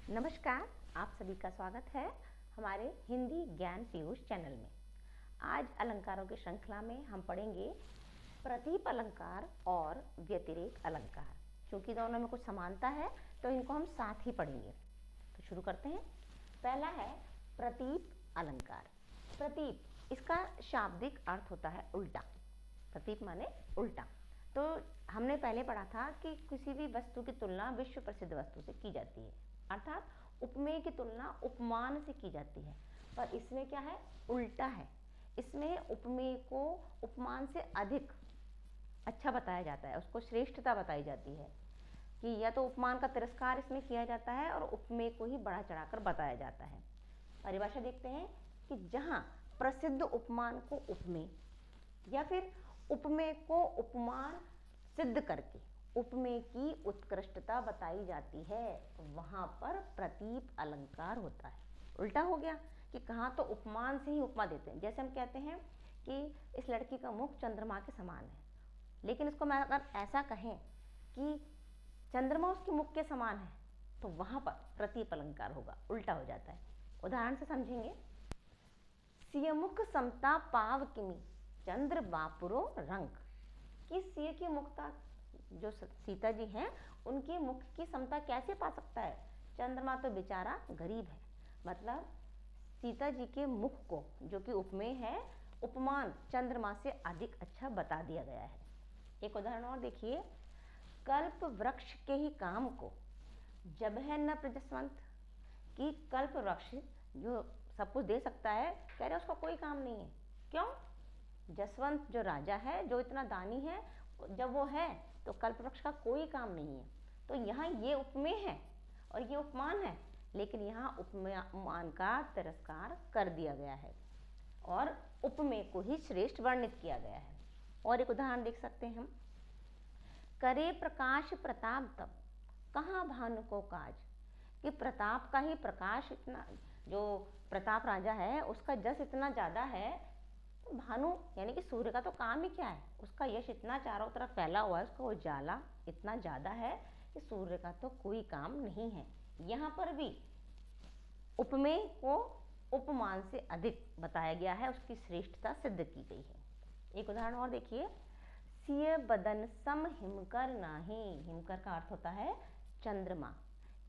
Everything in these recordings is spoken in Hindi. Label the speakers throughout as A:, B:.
A: नमस्कार, आप सभी का स्वागत है हमारे हिंदी ज्ञान पीयूष चैनल में। आज अलंकारों की श्रृंखला में हम पढ़ेंगे प्रतीप अलंकार और व्यतिरेक अलंकार। क्योंकि दोनों में कुछ समानता है तो इनको हम साथ ही पढ़ेंगे। तो शुरू करते हैं। पहला है प्रतीप अलंकार। प्रतीप, इसका शाब्दिक अर्थ होता है उल्टा। प्रतीप माने उल्टा। तो हमने पहले पढ़ा था कि किसी भी वस्तु की तुलना विश्व प्रसिद्ध वस्तु से की जाती है, अर्थात उपमेय की तुलना उपमान से की जाती है। पर इसमें क्या है, उल्टा है। इसमें उपमेय को उपमान से अधिक अच्छा बताया जाता है, उसको श्रेष्ठता बताई जाती है कि या तो उपमान का तिरस्कार इसमें किया जाता है और उपमेय को ही बढ़ा चढ़ाकर बताया जाता है। परिभाषा देखते हैं कि जहाँ प्रसिद्ध उपमान को उपमेय या फिर उपमेय को उपमान सिद्ध करके उपमेय की उत्कृष्टता बताई जाती है, वहाँ पर प्रतीप अलंकार होता है। उल्टा हो गया कि कहाँ तो उपमान से ही उपमा देते हैं। जैसे हम कहते हैं कि इस लड़की का मुख चंद्रमा के समान है, लेकिन इसको मैं अगर ऐसा कहें कि चंद्रमा उसके मुख के समान है, तो वहाँ पर प्रतीप अलंकार होगा, उल्टा हो जाता है। उदाहरण से समझेंगे। सियमुख समता पाव किमी चंद्र बापुरो रंग। कि सिय की मुखता, जो सीता जी हैं, उनके मुख की समता कैसे पा सकता है? चंद्रमा तो बेचारा गरीब है। मतलब सीता जी के मुख को, जो कि उपमेय है, उपमान चंद्रमा से अधिक अच्छा बता दिया गया है। एक उदाहरण और देखिए। कल्प वृक्ष के ही काम को जब है न प्रजस्वंत। कि कल्प वृक्ष जो सब कुछ दे सकता है, कह रहे उसका कोई काम नहीं है। क्यों? जसवंत जो राजा है, जो इतना दानी है, जब वो है तो कल्प वृक्ष का कोई काम नहीं है। तो यहाँ ये उपमेय है और ये उपमान है, लेकिन यहाँ उपमान का तिरस्कार कर दिया गया है और उपमेय को ही श्रेष्ठ वर्णित किया गया है। और एक उदाहरण देख सकते हैं हम। करे प्रकाश प्रताप तब कहाँ भानु को काज। कि प्रताप का ही प्रकाश इतना, जो प्रताप राजा है उसका जस इतना ज़्यादा है, भानु यानी कि सूर्य का तो काम ही क्या है, उसका यश इतना चारों तरफ फैला हुआ है, उसका उजाला इतना ज़्यादा है कि सूर्य का तो कोई काम नहीं है। यहाँ पर भी उपमेय को उपमान से अधिक बताया गया है, उसकी श्रेष्ठता सिद्ध की गई है। एक उदाहरण और देखिए। सिय बदन सम हिमकर नाही। हिमकर का अर्थ होता है चंद्रमा।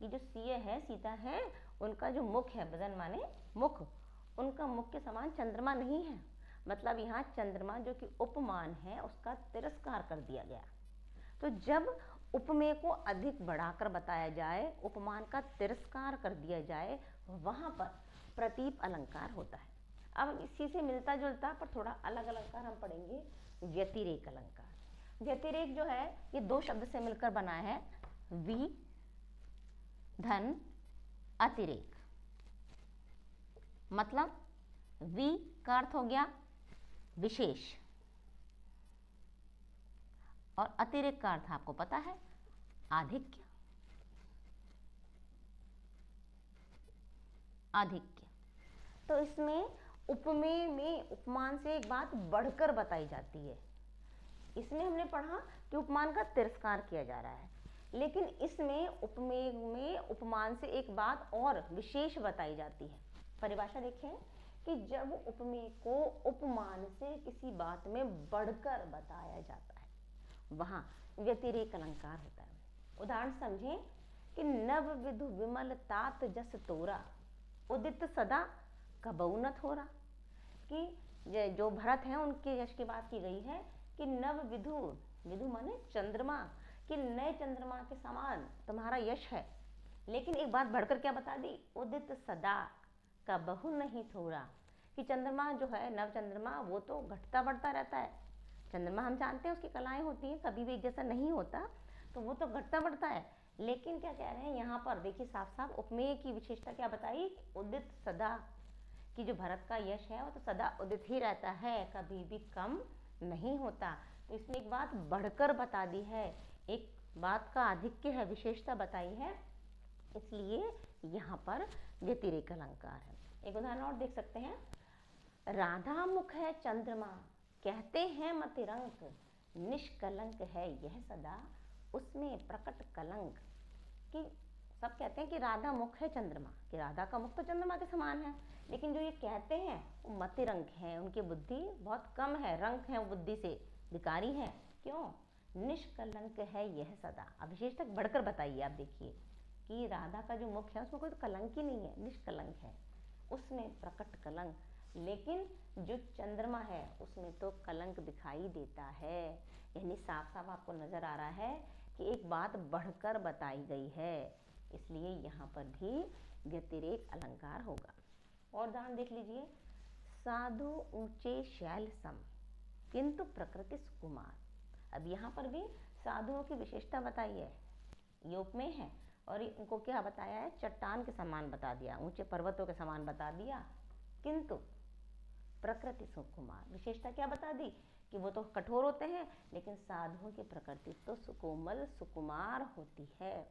A: ये जो सिय है, सीता है, उनका जो मुख है, बदन माने मुख, उनका मुख के समान चंद्रमा नहीं है। मतलब यहाँ चंद्रमा जो कि उपमान है, उसका तिरस्कार कर दिया गया। तो जब उपमेय को अधिक बढ़ाकर बताया जाए, उपमान का तिरस्कार कर दिया जाए, वहाँ पर प्रतीप अलंकार होता है। अब इसी से मिलता जुलता पर थोड़ा अलग अलंकार हम पढ़ेंगे, व्यतिरेक अलंकार। व्यतिरेक जो है, ये दो शब्द से मिलकर बना है, वि धन अतिरेक। मतलब वि का अर्थ हो गया विशेष और अतिरेक का अर्थ आपको पता है आधिक्य। आधिक्य। तो इसमें उपमेय में उपमान से एक बात बढ़कर बताई जाती है। इसमें हमने पढ़ा कि उपमान का तिरस्कार किया जा रहा है, लेकिन इसमें उपमेय में उपमान से एक बात और विशेष बताई जाती है। परिभाषा देखें कि जब उपमेय को उपमान से किसी बात में बढ़कर बताया जाता है, वहाँ व्यतिरेक अलंकार होता है। उदाहरण समझें कि नव विधु विमल तात जस तोरा उदित सदा कबहु न थोरा। कि जो भरत हैं, उनके यश की बात की गई है कि नव विधु, विधु माने चंद्रमा, कि नए चंद्रमा के समान तुम्हारा यश है। लेकिन एक बात बढ़कर क्या बता दी, उदित सदा कबहु नहीं थोरा। कि चंद्रमा जो है, नव चंद्रमा, वो तो घटता बढ़ता रहता है। चंद्रमा हम जानते हैं उसकी कलाएं होती हैं, कभी भी एक जैसा नहीं होता, तो वो तो घटता बढ़ता है। लेकिन क्या कह रहे हैं यहाँ पर, देखिए साफ साफ उपमेय की विशेषता क्या बताई, उदित सदा। कि जो भरत का यश है वो तो सदा उदित ही रहता है, कभी भी कम नहीं होता। तो इसमें एक बात बढ़कर बता दी है, एक बात का आधिक्य है, विशेषता बताई है, इसलिए यहाँ पर व्यतिरेक अलंकार है। एक उदाहरण और देख सकते हैं। राधा मुख है चंद्रमा कहते हैं मतिरंक, निष्कलंक है यह सदा उसमें प्रकट कलंक। कि सब कहते हैं कि राधा मुख है चंद्रमा, कि राधा का मुख तो चंद्रमा के समान है, लेकिन जो ये कहते हैं वो मतिरंक हैं, उनकी बुद्धि बहुत कम है, रंक है, वो बुद्धि से विकारी है। क्यों? निष्कलंक है यह सदा। अब विशेषतः बढ़कर बताइए, आप देखिए कि राधा का जो मुख है उसमें कोई कलंक ही नहीं है, निष्कलंक है, उसमें प्रकट कलंक, लेकिन जो चंद्रमा है उसमें तो कलंक दिखाई देता है। यानी साफ साफ आपको नजर आ रहा है कि एक बात बढ़कर बताई गई है, इसलिए यहाँ पर भी व्यतिरेक अलंकार होगा। और उदाहरण देख लीजिए, साधु ऊंचे शैल सम किंतु प्रकृति सुकुमार। अब यहाँ पर भी साधुओं की विशेषता बताई है, योग में है, और इनको क्या बताया है? चट्टान के समान बता दिया, ऊंचे पर्वतों के समान बता दिया, किंतु प्रकृति सुकुमार। विशेषता क्या बता दी? कि वो तो कठोर होते हैं, लेकिन साधुओं की प्रकृति तो सुकोमल सुकुमार होती है।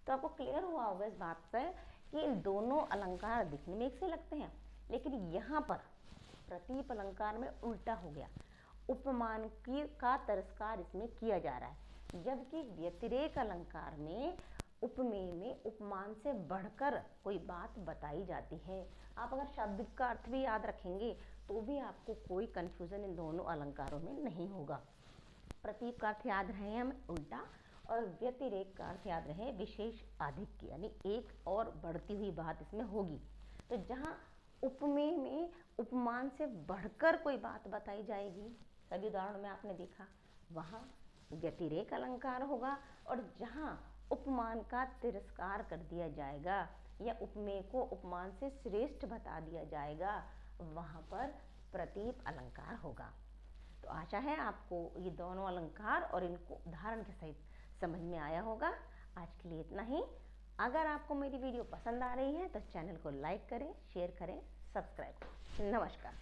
A: तो आपको क्लियर हुआ होगा इस बात से कि इन दोनों अलंकार दिखने में एक से लगते हैं, लेकिन यहाँ पर प्रतीप अलंकार में उल्टा हो गया, उपमान की का तिरस्कार इसमें किया जा रहा है, जबकि व्यतिरेक अलंकार में उपमेय में उपमान से बढ़कर कोई बात बताई जाती है। आप अगर शब्द का अर्थ भी याद रखेंगे तो भी आपको कोई कंफ्यूजन इन दोनों अलंकारों में नहीं होगा। प्रतीप का अर्थ याद रहे हमें उल्टा, और व्यतिरेक का अर्थ याद रहे विशेष आधिक्य, यानी एक और बढ़ती हुई बात इसमें होगी। तो जहाँ उपमेय में उपमान से बढ़कर कोई बात बताई जाएगी, सभी उदाहरणों में आपने देखा, वहाँ व्यतिरेक अलंकार होगा, और जहाँ उपमान का तिरस्कार कर दिया जाएगा या उपमेय को उपमान से श्रेष्ठ बता दिया जाएगा, वहाँ पर प्रतीप अलंकार होगा। तो आशा है आपको ये दोनों अलंकार और इनको उदाहरण के सहित समझ में आया होगा। आज के लिए इतना ही। अगर आपको मेरी वीडियो पसंद आ रही है तो चैनल को लाइक करें, शेयर करें, सब्सक्राइब करें। नमस्कार।